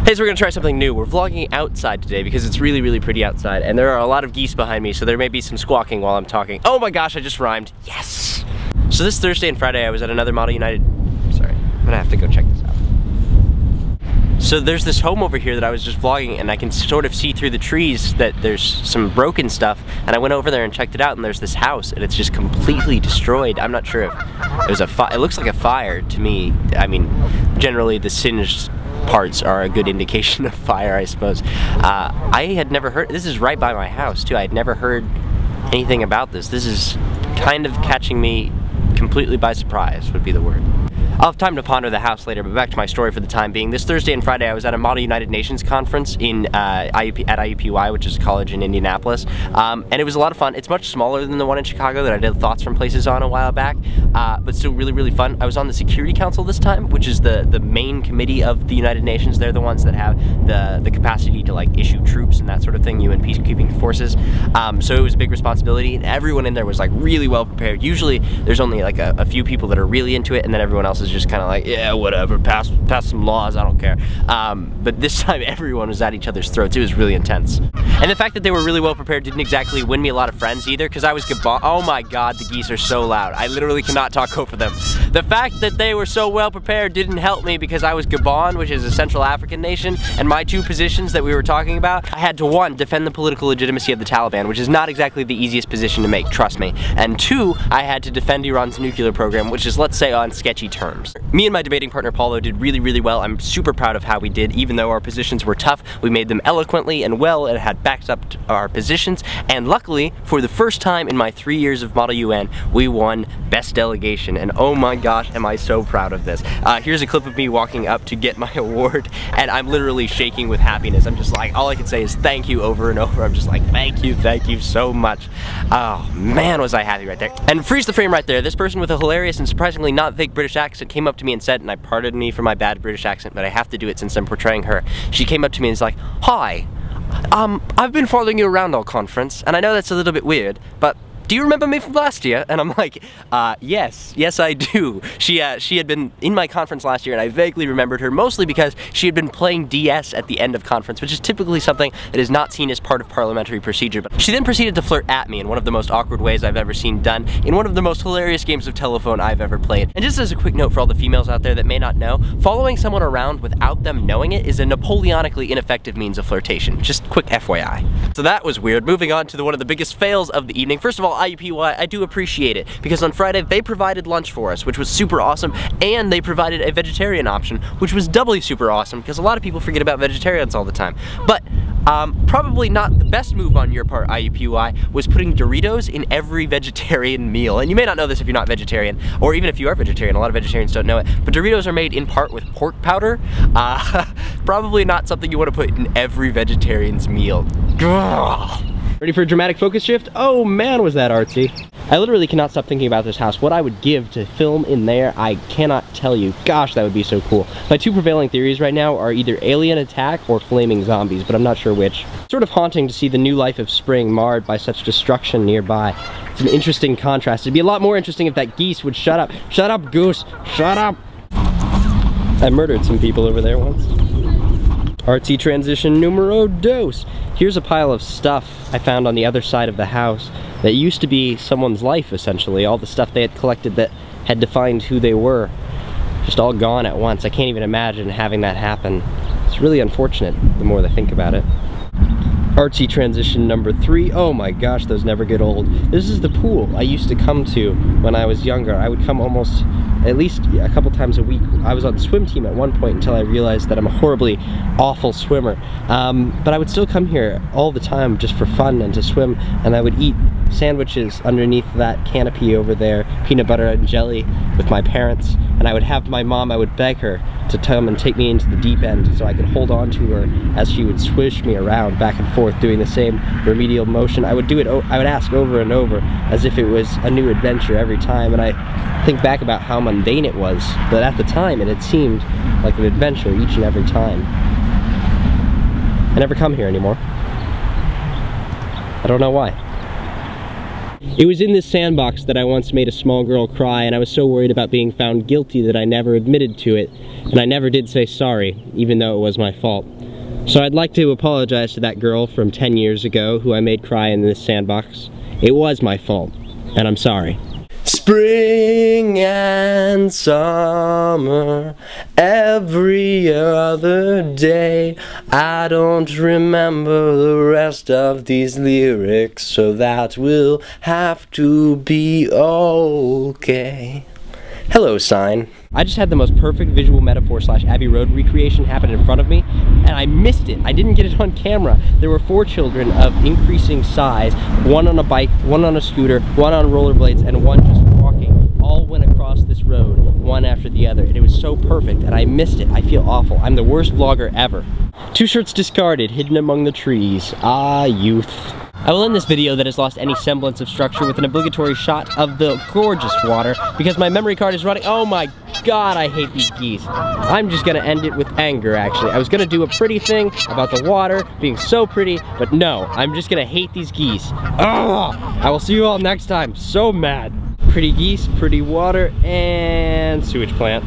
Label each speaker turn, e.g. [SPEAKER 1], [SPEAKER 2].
[SPEAKER 1] Hey, so we're gonna try something new. We're vlogging outside today because it's really, really pretty outside, and there are a lot of geese behind me, so there may be some squawking while I'm talking. Oh my gosh, I just rhymed. Yes! So this Thursday and Friday, I was at another Model United. Sorry, I'm gonna have to go check this out. So there's this home over here that I was just vlogging, and I can sort of see through the trees that there's some broken stuff, and I went over there and checked it out, and there's this house, and it's just completely destroyed. I'm not sure if it was it looks like a fire to me. I mean, generally the singed parts are a good indication of fire, I suppose. I had never heard, this is right by my house too, I had never heard anything about this. This is kind of catching me completely by surprise, would be the word. I'll have time to ponder the house later, but back to my story for the time being. This Thursday and Friday, I was at a Model United Nations conference in at IUPUI, which is a college in Indianapolis, and it was a lot of fun. It's much smaller than the one in Chicago that I did Thoughts from Places on a while back, but still really, really fun. I was on the Security Council this time, which is the main committee of the United Nations. They're the ones that have the capacity to like issue troops and that sort of thing, UN peacekeeping forces. So it was a big responsibility, and everyone in there was like really well prepared. Usually there's only like a few people that are really into it, and then everyone else is just kind of like, yeah, whatever, pass some laws, I don't care. But this time everyone was at each other's throats. It was really intense. And the fact that they were really well prepared didn't exactly win me a lot of friends either, because I was oh my god, the geese are so loud. I literally cannot talk over them. The fact that they were so well prepared didn't help me because I was Gabon, which is a Central African nation, and my two positions that we were talking about, I had to, one, defend the political legitimacy of the Taliban, which is not exactly the easiest position to make, trust me, and two, I had to defend Iran's nuclear program, which is, let's say, on sketchy terms. Me and my debating partner Paulo did really, really well. I'm super proud of how we did. Even though our positions were tough, we made them eloquently and well, and had backed up our positions, and luckily, for the first time in my 3 years of Model UN, we won Best Delegation, and oh my gosh, am I so proud of this. Here's a clip of me walking up to get my award, and I'm literally shaking with happiness. I'm just like, all I can say is thank you over and over. I'm just like, thank you so much. Oh man, was I happy right there. And freeze the frame right there. This person with a hilarious and surprisingly not fake British accent came up to me and said, and I pardon me for my bad British accent, but I have to do it since I'm portraying her. She came up to me and was like, hi, I've been following you around all conference, and I know that's a little bit weird, but do you remember me from last year? And I'm like, yes I do. She had been in my conference last year, and I vaguely remembered her, mostly because she had been playing DS at the end of conference, which is typically something that is not seen as part of parliamentary procedure. But she then proceeded to flirt at me in one of the most awkward ways I've ever seen done, in one of the most hilarious games of telephone I've ever played. And just as a quick note for all the females out there that may not know, following someone around without them knowing it is a Napoleonically ineffective means of flirtation. Just quick FYI. So that was weird. Moving on to one of the biggest fails of the evening. First of all, IUPUI, I do appreciate it, because on Friday they provided lunch for us, which was super awesome, and they provided a vegetarian option, which was doubly super awesome, because a lot of people forget about vegetarians all the time. But probably not the best move on your part, IUPUI, was putting Doritos in every vegetarian meal. And you may not know this if you're not vegetarian, or even if you are vegetarian, a lot of vegetarians don't know it, but Doritos are made in part with pork powder. Probably not something you want to put in every vegetarian's meal. Ugh. Ready for a dramatic focus shift? Oh man, was that artsy. I literally cannot stop thinking about this house. What I would give to film in there, I cannot tell you. Gosh, that would be so cool. My two prevailing theories right now are either alien attack or flaming zombies, but I'm not sure which. It's sort of haunting to see the new life of spring marred by such destruction nearby. It's an interesting contrast. It'd be a lot more interesting if that geese would shut up. Shut up, goose, shut up. I murdered some people over there once. Artsy transition numero dos. Here's a pile of stuff I found on the other side of the house that used to be someone's life, essentially. All the stuff they had collected that had defined who they were. Just all gone at once. I can't even imagine having that happen. It's really unfortunate, the more I think about it. Artsy transition number 3. Oh my gosh, those never get old. This is the pool I used to come to when I was younger. I would come almost at least a couple times a week. I was on the swim team at one point until I realized that I'm a horribly awful swimmer. But I would still come here all the time just for fun and to swim, and I would eat sandwiches underneath that canopy over there, peanut butter and jelly, with my parents, and I would have my mom, I would beg her to come and take me into the deep end so I could hold on to her as she would swish me around back and forth doing the same remedial motion. I would do it, I would ask over and over as if it was a new adventure every time, and I think back about how mundane it was, but at the time it had seemed like an adventure each and every time. I never come here anymore. I don't know why. It was in this sandbox that I once made a small girl cry, and I was so worried about being found guilty that I never admitted to it, and I never did say sorry, even though it was my fault. So I'd like to apologize to that girl from 10 years ago who I made cry in this sandbox. It was my fault, and I'm sorry. Spring and summer, every other day. I don't remember the rest of these lyrics, so that will have to be okay. Hello, sign. I just had the most perfect visual metaphor / Abbey Road recreation happen in front of me, and I missed it. I didn't get it on camera. There were 4 children of increasing size, one on a bike, one on a scooter, one on rollerblades, and one just walking. All went across this road, one after the other, and it was so perfect, and I missed it. I feel awful. I'm the worst vlogger ever. 2 shirts discarded, hidden among the trees. Ah, youth. I will end this video that has lost any semblance of structure with an obligatory shot of the gorgeous water because my memory card is running. Oh my god, I hate these geese. I'm just gonna end it with anger, actually. I was gonna do a pretty thing about the water being so pretty, but no, I'm just gonna hate these geese. Ugh! I will see you all next time. So mad. Pretty geese, pretty water, and sewage plant.